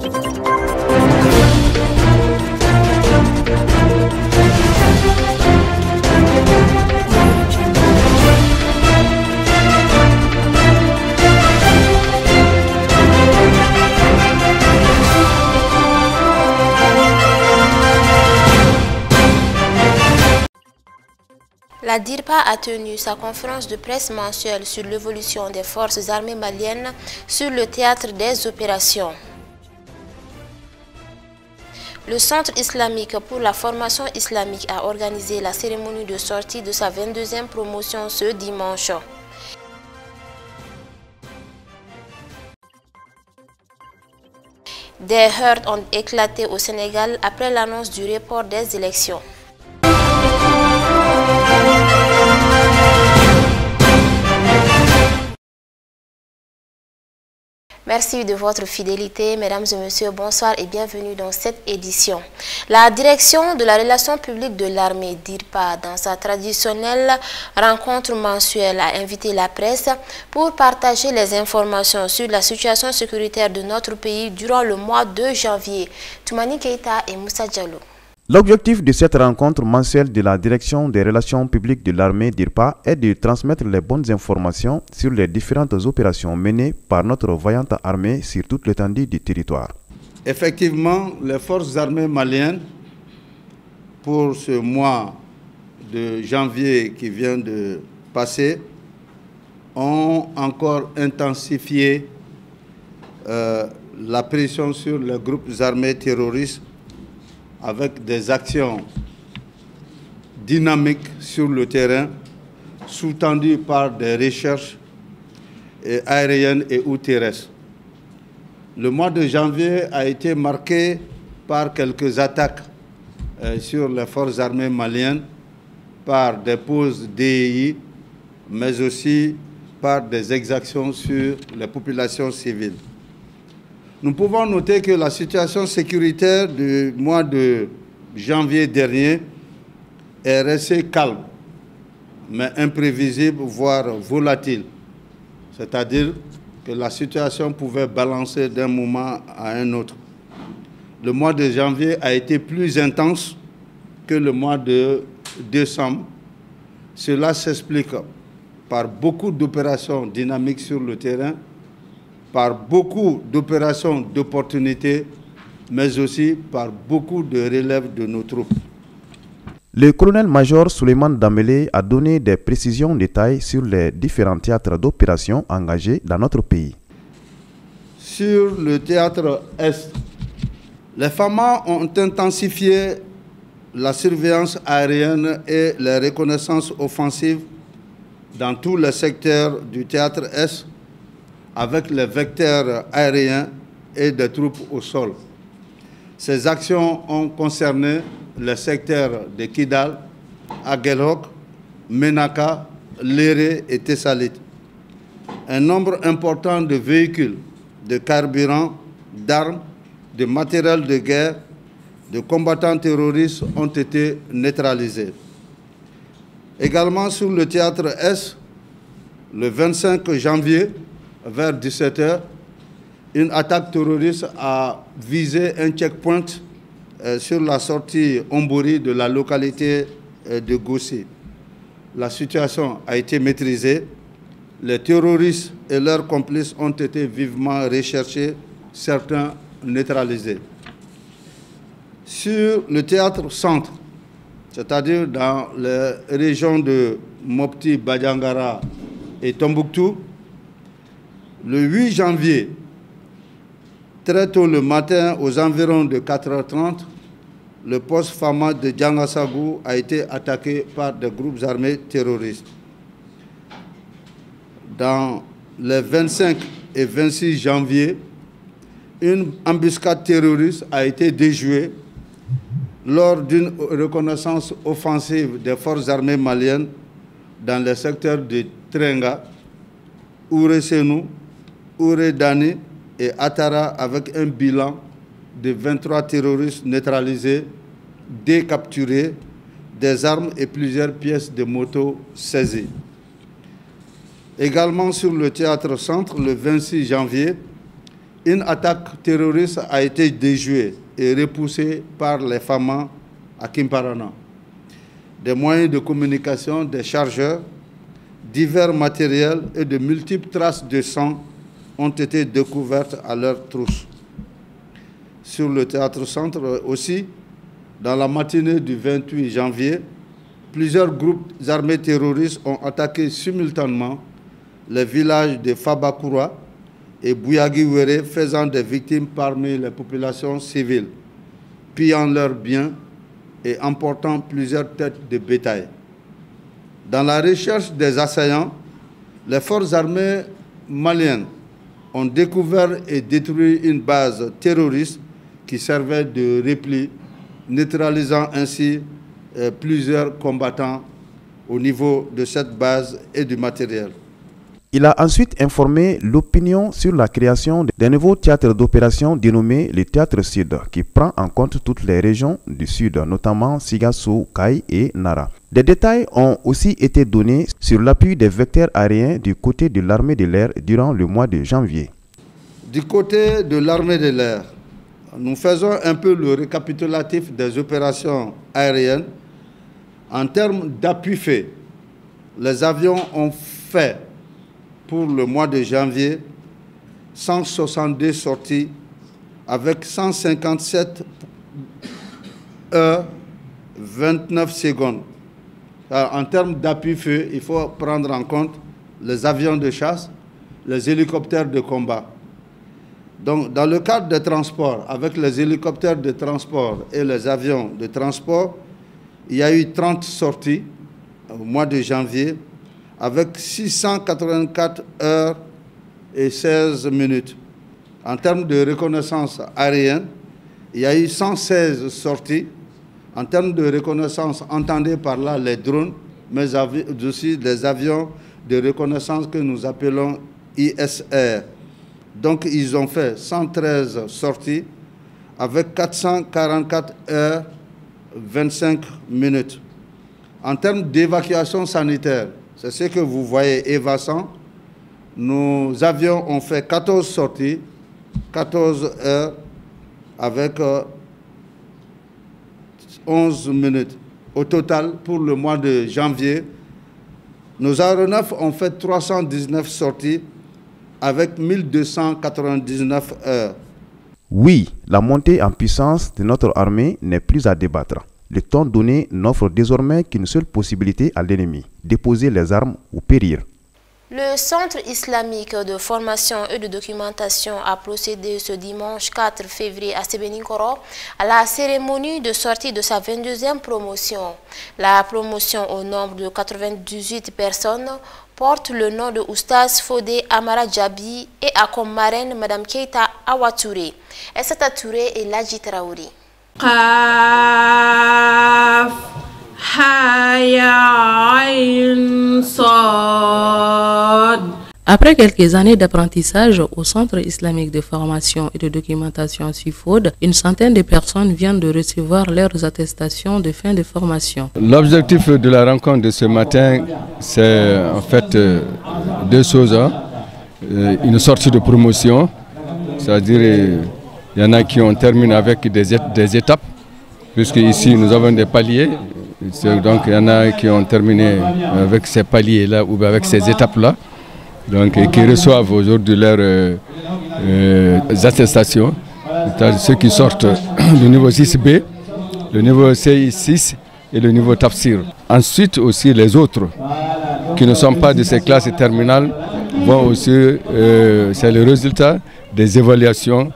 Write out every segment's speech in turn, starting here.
La DIRPA a tenu sa conférence de presse mensuelle sur l'évolution des forces armées maliennes sur le théâtre des opérations. Le Centre islamique pour la formation islamique a organisé la cérémonie de sortie de sa 22e promotion ce dimanche. Des heurts ont éclaté au Sénégal après l'annonce du report des élections. Merci de votre fidélité, mesdames et messieurs, bonsoir et bienvenue dans cette édition. La direction de la relation publique de l'armée, DIRPA, dans sa traditionnelle rencontre mensuelle, a invité la presse pour partager les informations sur la situation sécuritaire de notre pays durant le mois de janvier. Toumani Keita et Moussa Diallo. L'objectif de cette rencontre mensuelle de la direction des relations publiques de l'armée DIRPA est de transmettre les bonnes informations sur les différentes opérations menées par notre vaillante armée sur toute l'étendue du territoire. Effectivement, les forces armées maliennes, pour ce mois de janvier qui vient de passer, ont encore intensifié la pression sur les groupes armés terroristes avec des actions dynamiques sur le terrain, sous-tendues par des recherches aériennes et ou terrestres. Le mois de janvier a été marqué par quelques attaques sur les forces armées maliennes, par des poses DEI, mais aussi par des exactions sur les populations civiles. Nous pouvons noter que la situation sécuritaire du mois de janvier dernier est restée calme, mais imprévisible, voire volatile. C'est-à-dire que la situation pouvait balancer d'un moment à un autre. Le mois de janvier a été plus intense que le mois de décembre. Cela s'explique par beaucoup d'opérations dynamiques sur le terrain, par beaucoup d'opérations d'opportunité, mais aussi par beaucoup de relèves de nos troupes. Le colonel-major Souleymane Dambélé a donné des précisions détaillées sur les différents théâtres d'opération engagés dans notre pays. Sur le théâtre Est, les FAMA ont intensifié la surveillance aérienne et la reconnaissance offensive dans tous les secteurs du théâtre Est, avec les vecteurs aériens et des troupes au sol. Ces actions ont concerné les secteurs de Kidal, Aguelhok, Menaka, Léré et Tessalit. Un nombre important de véhicules, de carburant, d'armes, de matériel de guerre, de combattants terroristes ont été neutralisés. Également sur le théâtre Est, le 25 janvier, vers 17 h, une attaque terroriste a visé un checkpoint sur la sortie Ombori de la localité de Goussi. La situation a été maîtrisée. Les terroristes et leurs complices ont été vivement recherchés, certains neutralisés. Sur le théâtre centre, c'est-à-dire dans les régions de Mopti, Badiangara et Tombouctou, le 8 janvier, très tôt le matin, aux environs de 4h30, le poste FAMA de Djangassagou a été attaqué par des groupes armés terroristes. Dans les 25 et 26 janvier, une embuscade terroriste a été déjouée lors d'une reconnaissance offensive des forces armées maliennes dans les secteurs de Trenga, Ouressenou, Ouredani et Atara, avec un bilan de 23 terroristes neutralisés, décapturés, des armes et plusieurs pièces de moto saisies. Également sur le théâtre centre, le 26 janvier, une attaque terroriste a été déjouée et repoussée par les FAMA à Kimparana. Des moyens de communication, des chargeurs, divers matériels et de multiples traces de sang ont été découvertes à leur trousse. Sur le théâtre centre aussi, dans la matinée du 28 janvier, plusieurs groupes armés terroristes ont attaqué simultanément les villages de Fabakura et Bouyagiwere, faisant des victimes parmi les populations civiles, pillant leurs biens et emportant plusieurs têtes de bétail. Dans la recherche des assaillants, les forces armées maliennes ont découvert et détruit une base terroriste qui servait de repli, neutralisant ainsi plusieurs combattants au niveau de cette base et du matériel. Il a ensuite informé l'opinion sur la création d'un nouveau théâtre d'opération dénommé le Théâtre Sud, qui prend en compte toutes les régions du Sud, notamment Sigassou, Kai et Nara. Des détails ont aussi été donnés sur l'appui des vecteurs aériens du côté de l'armée de l'air durant le mois de janvier. Du côté de l'armée de l'air, nous faisons un peu le récapitulatif des opérations aériennes. En termes d'appui fait, les avions ont fait pour le mois de janvier 162 sorties avec 157 heures 29 secondes. Alors, en termes d'appui-feu, il faut prendre en compte les avions de chasse, les hélicoptères de combat. Donc, dans le cadre des transports, avec les hélicoptères de transport et les avions de transport, il y a eu 30 sorties au mois de janvier avec 684 heures et 16 minutes. En termes de reconnaissance aérienne, il y a eu 116 sorties. En termes de reconnaissance, entendez par là les drones, mais aussi des avions de reconnaissance que nous appelons ISR. Donc, ils ont fait 113 sorties avec 444 heures 25 minutes. En termes d'évacuation sanitaire, c'est ce que vous voyez évacuant. Nos avions ont fait 14 sorties, 14 heures avec 11 minutes. Au total, pour le mois de janvier, nos aéronefs ont fait 319 sorties avec 1299 heures. Oui, la montée en puissance de notre armée n'est plus à débattre. Le ton donné n'offre désormais qu'une seule possibilité à l'ennemi, déposer les armes ou périr. Le Centre islamique de formation et de documentation a procédé ce dimanche 4 février à Sebeninkoro à la cérémonie de sortie de sa 22e promotion. La promotion au nombre de 98 personnes porte le nom de Oustaz Fodé Amara Djabi et a comme marraine Mme Keita Awatouré. Essata Touré et Ladji Traouri. Après quelques années d'apprentissage au Centre islamique de formation et de documentation SUFOD, une centaine de personnes viennent de recevoir leurs attestations de fin de formation. L'objectif de la rencontre de ce matin, c'est en fait deux choses. Une sortie de promotion, c'est-à-dire il y en a qui ont terminé avec des étapes, puisque ici nous avons des paliers. Donc il y en a qui ont terminé avec ces paliers-là ou avec ces étapes-là, donc et qui reçoivent aujourd'hui leurs attestations. C'est-à-dire ceux qui sortent du niveau 6B, le niveau CI6 et le niveau Tafsir. Ensuite aussi les autres qui ne sont pas de ces classes terminales vont aussi, c'est le résultat des évaluations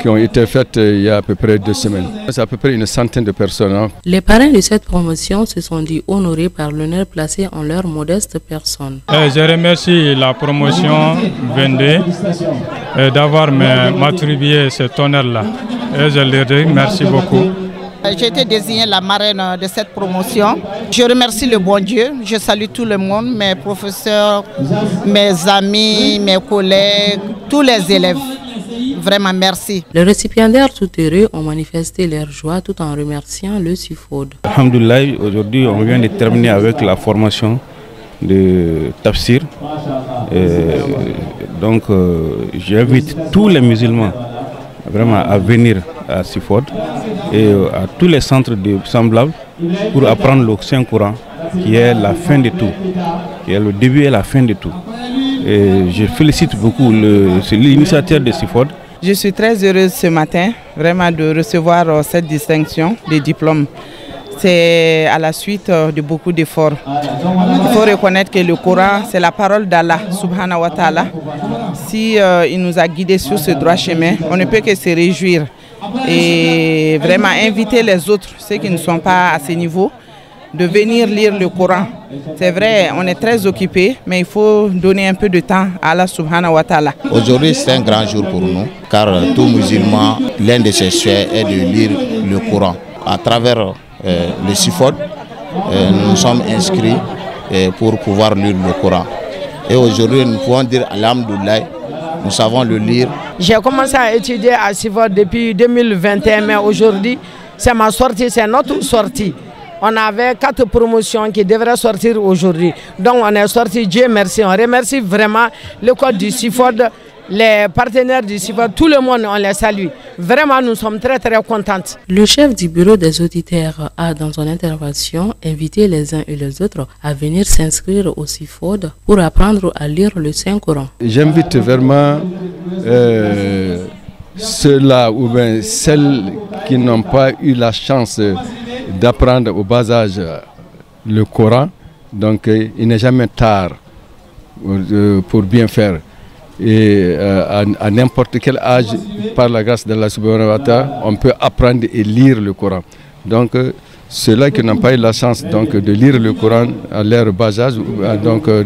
qui ont été faites il y a à peu près 2 semaines. C'est à peu près une centaine de personnes. Les parrains de cette promotion se sont dit honorés par l'honneur placé en leur modeste personne. Je remercie la promotion 22 d'avoir m'attribué cet honneur-là. Et je leur dis merci beaucoup. J'ai été désignée la marraine de cette promotion. Je remercie le bon Dieu. Je salue tout le monde, mes professeurs, mes amis, mes collègues, tous les élèves. Vraiment, merci. Les récipiendaires tout heureux ont manifesté leur joie tout en remerciant le SUFOD. Alhamdoulilah, aujourd'hui on vient de terminer avec la formation de tafsir. Donc j'invite tous les musulmans vraiment à venir à Sifod et à tous les centres semblables pour apprendre le Saint-Coran, qui est la fin de tout, qui est le début et la fin de tout. Et je félicite beaucoup l'initiateur de Sifod. Je suis très heureuse ce matin vraiment de recevoir cette distinction des diplômes. C'est à la suite de beaucoup d'efforts. Il faut reconnaître que le Coran, c'est la parole d'Allah, subhanahu wa ta'ala. Si il nous a guidés sur ce droit chemin, on ne peut que se réjouir et vraiment inviter les autres, ceux qui ne sont pas à ce niveau, de venir lire le Coran. C'est vrai, on est très occupés, mais il faut donner un peu de temps à Allah subhanahu wa ta'ala. Aujourd'hui, c'est un grand jour pour nous, car tout musulman, l'un de ses souhaits est de lire le Coran. À travers le Sifod, nous nous sommes inscrits pour pouvoir lire le Coran. Et aujourd'hui, nous pouvons dire Alhamdoulilah, nous savons le lire. J'ai commencé à étudier à Sifod depuis 2021, mais aujourd'hui, c'est ma sortie, c'est notre sortie. On avait 4 promotions qui devraient sortir aujourd'hui. Donc on est sorti, Dieu merci. On remercie vraiment l'école du Sifod, les partenaires du Sifod, tout le monde, on les salue. Vraiment, nous sommes très très contentes. Le chef du bureau des auditeurs a, dans son intervention, invité les uns et les autres à venir s'inscrire au Sifod pour apprendre à lire le Saint-Coran. J'invite vraiment ceux-là ou bien celles qui n'ont pas eu la chance d'apprendre au bas âge le Coran. Donc il n'est jamais tard pour bien faire. Et à n'importe quel âge, par la grâce d'Allah subhanahu wa ta'ala, on peut apprendre et lire le Coran. Donc ceux-là qui n'ont pas eu la chance de lire le Coran à leur bas âge, donc à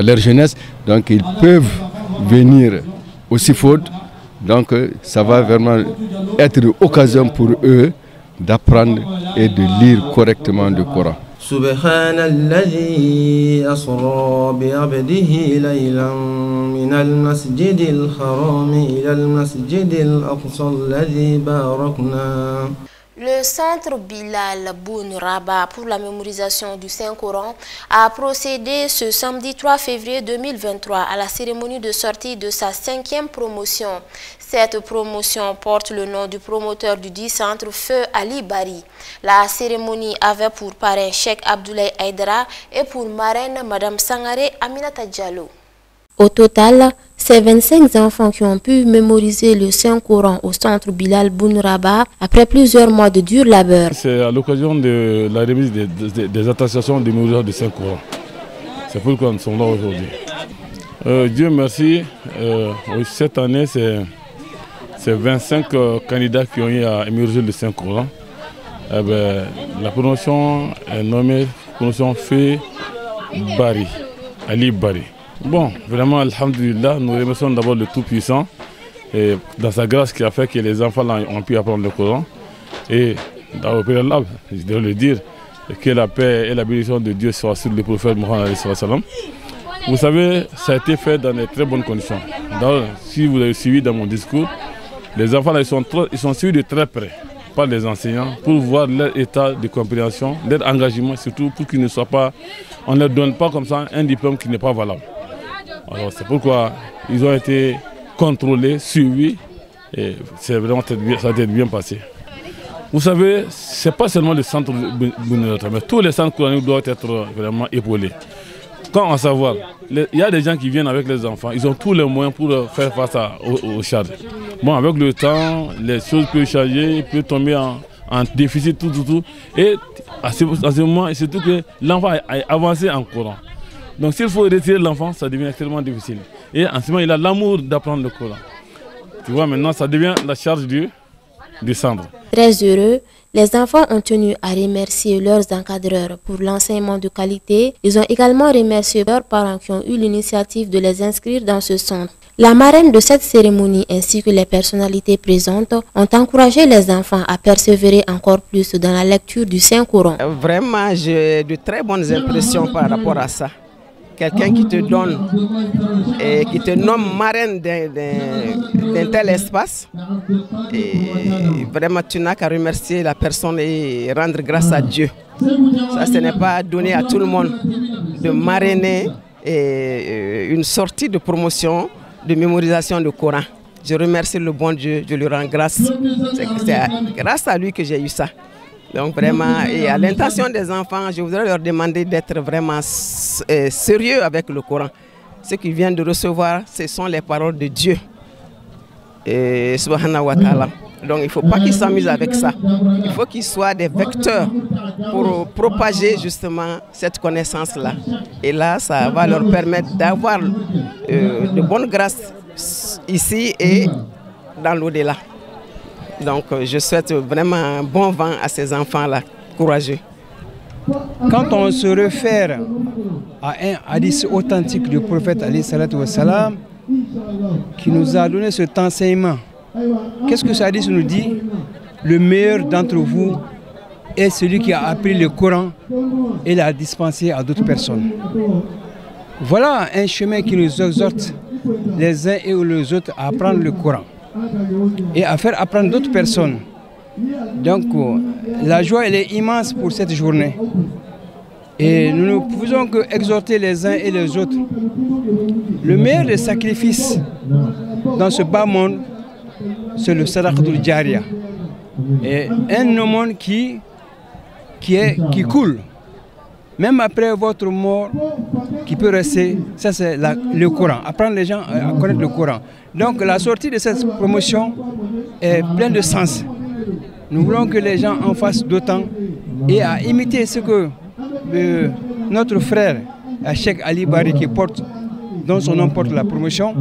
leur jeunesse, donc ils peuvent venir au Sifod. Donc ça va vraiment être l'occasion pour eux d'apprendre et de lire correctement le Coran. سبحان الذي أسرى بعبده ليلا من المسجد الحرام إلى المسجد الأقصى الذي باركنا. Le centre Bilal Boun Rabat pour la mémorisation du Saint-Coran a procédé ce samedi 3 février 2023 à la cérémonie de sortie de sa 5e promotion. Cette promotion porte le nom du promoteur du dit centre, Feu Ali Bari. La cérémonie avait pour parrain Cheikh Abdoulaye Aïdara et pour marraine Madame Sangaré Aminata Diallo. Au total, c'est 25 enfants qui ont pu mémoriser le Saint-Coran au centre Bilal Boun Rabat après plusieurs mois de dur labeur. C'est à l'occasion de la remise des attestations de mémorisation du Saint-Coran. C'est pourquoi nous sommes là aujourd'hui. Dieu merci, cette année c'est 25 candidats qui ont eu à mémoriser le Saint-Coran. La promotion est nommée promotion Feu Bari, Ali Bari. Bon, vraiment, alhamdulillah, nous remercions d'abord le Tout-Puissant et dans sa grâce qui a fait que les enfants là, ont pu apprendre le Coran. Et dans le préalable, je dois le dire, que la paix et la bénédiction de Dieu soient sur le prophète Mohammed. Vous savez, ça a été fait dans de très bonnes conditions. Si vous avez suivi dans mon discours, les enfants là, ils sont suivis de très près par les enseignants pour voir leur état de compréhension, leur engagement, surtout pour qu'ils ne soient pas, on ne leur donne pas comme ça un diplôme qui n'est pas valable. Alors c'est pourquoi ils ont été contrôlés, suivis, et c'est vraiment ça a été bien passé. Vous savez, ce n'est pas seulement le centre Bounirata, mais tous les centres coraniques doivent être vraiment épaulés. Quand on savoir, il y a des gens qui viennent avec les enfants, ils ont tous les moyens pour faire face aux charges. Bon, avec le temps, les choses peuvent changer, ils peuvent tomber en déficit, tout. Et à ce moment, c'est surtout que l'enfant a avancé en Coran. Donc s'il faut retirer l'enfant, ça devient extrêmement difficile. Et en ce moment, il a l'amour d'apprendre le Coran. Tu vois, maintenant, ça devient la charge du centre. Très heureux, les enfants ont tenu à remercier leurs encadreurs pour l'enseignement de qualité. Ils ont également remercié leurs parents qui ont eu l'initiative de les inscrire dans ce centre. La marraine de cette cérémonie ainsi que les personnalités présentes ont encouragé les enfants à persévérer encore plus dans la lecture du Saint-Coran. Vraiment, j'ai de très bonnes impressions par rapport à ça. quelqu'un qui te donne et qui te nomme marraine d'un tel espace. Et vraiment, tu n'as qu'à remercier la personne et rendre grâce à Dieu. Ça, ce n'est pas donné à tout le monde de marrainer une sortie de promotion, de mémorisation du Coran. Je remercie le bon Dieu, je lui rends grâce. C'est grâce à lui que j'ai eu ça. Donc vraiment, et à l'intention des enfants, je voudrais leur demander d'être vraiment sérieux avec le Coran. Ce qu'ils viennent de recevoir, ce sont les paroles de Dieu. Et subhanahu wa ta'ala. Donc il ne faut pas qu'ils s'amusent avec ça. Il faut qu'ils soient des vecteurs pour propager justement cette connaissance-là. Et là, ça va leur permettre d'avoir de bonnes grâces ici et dans l'au-delà. Donc je souhaite vraiment un bon vent à ces enfants-là, courageux. Quand on se réfère à un hadith authentique du prophète alayhi salatu wa salam, qui nous a donné cet enseignement, qu'est-ce que ce hadith nous dit? Le meilleur d'entre vous est celui qui a appris le Coran et l'a dispensé à d'autres personnes. Voilà un chemin qui nous exhorte les uns et les autres à apprendre le Coran et à faire apprendre d'autres personnes. Donc la joie elle est immense pour cette journée. Et nous ne faisons que exhorter les uns et les autres. Le meilleur des sacrifices dans ce bas monde, c'est le sadaqatul jariya. Et un aumône qui coule. Même après votre mort, qui peut rester, ça c'est le Coran. Apprendre les gens à connaître le Coran. Donc la sortie de cette promotion est pleine de sens. Nous voulons que les gens en fassent d'autant et à imiter ce que notre frère Cheikh Ali Bari qui porte, dont son nom porte la promotion,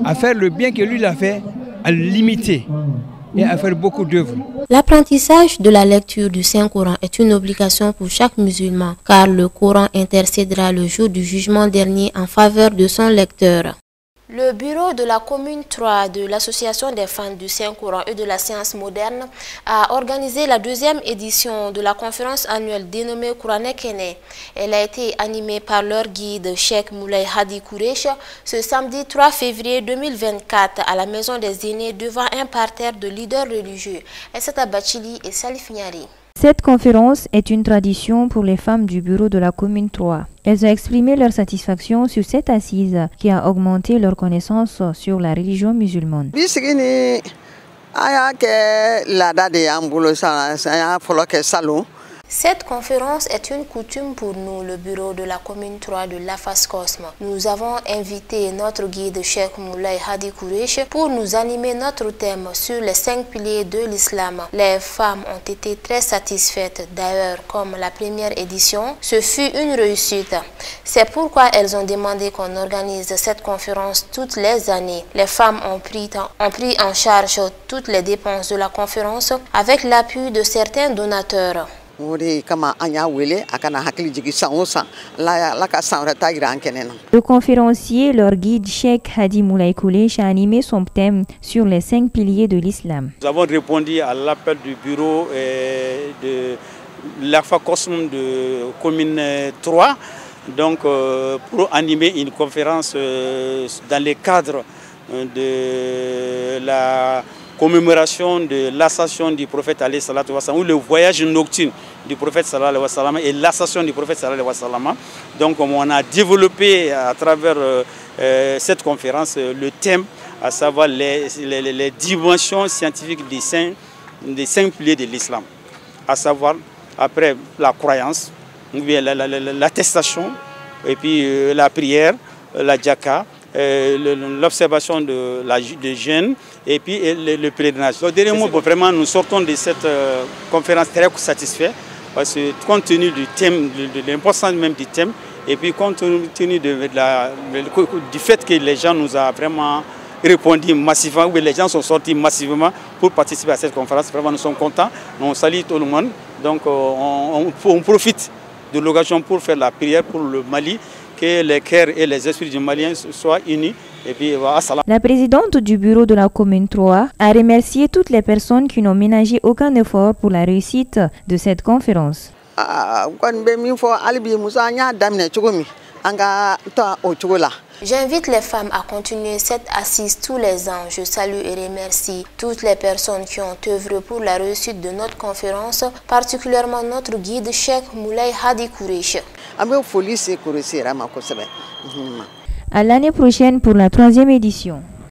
à faire le bien que lui l'a fait, à le limiter et à faire beaucoup d'œuvres. L'apprentissage de la lecture du Saint-Coran est une obligation pour chaque musulman, car le Coran intercédera le jour du jugement dernier en faveur de son lecteur. Le bureau de la commune 3 de l'Association des fans du Saint-Coran et de la science moderne a organisé la deuxième édition de la conférence annuelle dénommée Courané Kene. Elle a été animée par leur guide Cheikh Moulay Hadi Kouresh ce samedi 3 février 2024 à la Maison des Aînés devant un parterre de leaders religieux. Essata Bachili et Salif Niari. Cette conférence est une tradition pour les femmes du bureau de la commune 3. Elles ont exprimé leur satisfaction sur cette assise qui a augmenté leur connaissance sur la religion musulmane. Cette conférence est une coutume pour nous, le bureau de la commune 3 de l'AFAS Cosme. Nous avons invité notre guide Cheikh Moulay Hadi Kouresh pour nous animer notre thème sur les 5 piliers de l'islam. Les femmes ont été très satisfaites. D'ailleurs, comme la première édition, ce fut une réussite. C'est pourquoi elles ont demandé qu'on organise cette conférence toutes les années. Les femmes ont pris en charge toutes les dépenses de la conférence avec l'appui de certains donateurs. Le conférencier, leur guide Cheikh Hadi Moulay Kouresh, a animé son thème sur les 5 piliers de l'islam. Nous avons répondu à l'appel du bureau de l'AFA Cosme de commune 3 donc, pour animer une conférence dans le cadre de la commémoration de l'assassinat du prophète alayhi salatu wa sallam, ou le voyage nocturne du prophète sallallahu alayhi wa sallam et l'assassinat du prophète sallallahu alayhi wa sallam. Donc on a développé à travers cette conférence le thème, à savoir les dimensions scientifiques des 5 piliers de l'islam, à savoir après la croyance, l'attestation, et puis la prière, la djaka, l'observation de jeûne et puis le pèlerinage. Le dernier mot, vraiment nous sortons de cette conférence très satisfaits parce que compte tenu du thème, de l'importance même du thème et puis compte tenu du fait que les gens nous ont vraiment répondu massivement, où les gens sont sortis massivement pour participer à cette conférence. Vraiment nous sommes contents, on salue tout le monde. Donc on profite de l'occasion pour faire la prière pour le Mali, que les cœurs et les esprits du Malien soient unis. Et puis, la présidente du bureau de la commune 3 a remercié toutes les personnes qui n'ont ménagé aucun effort pour la réussite de cette conférence. J'invite les femmes à continuer cette assise tous les ans. Je salue et remercie toutes les personnes qui ont œuvré pour la réussite de notre conférence, particulièrement notre guide Cheikh Moulay Hadi Koureche. À l'année prochaine pour la 3e édition.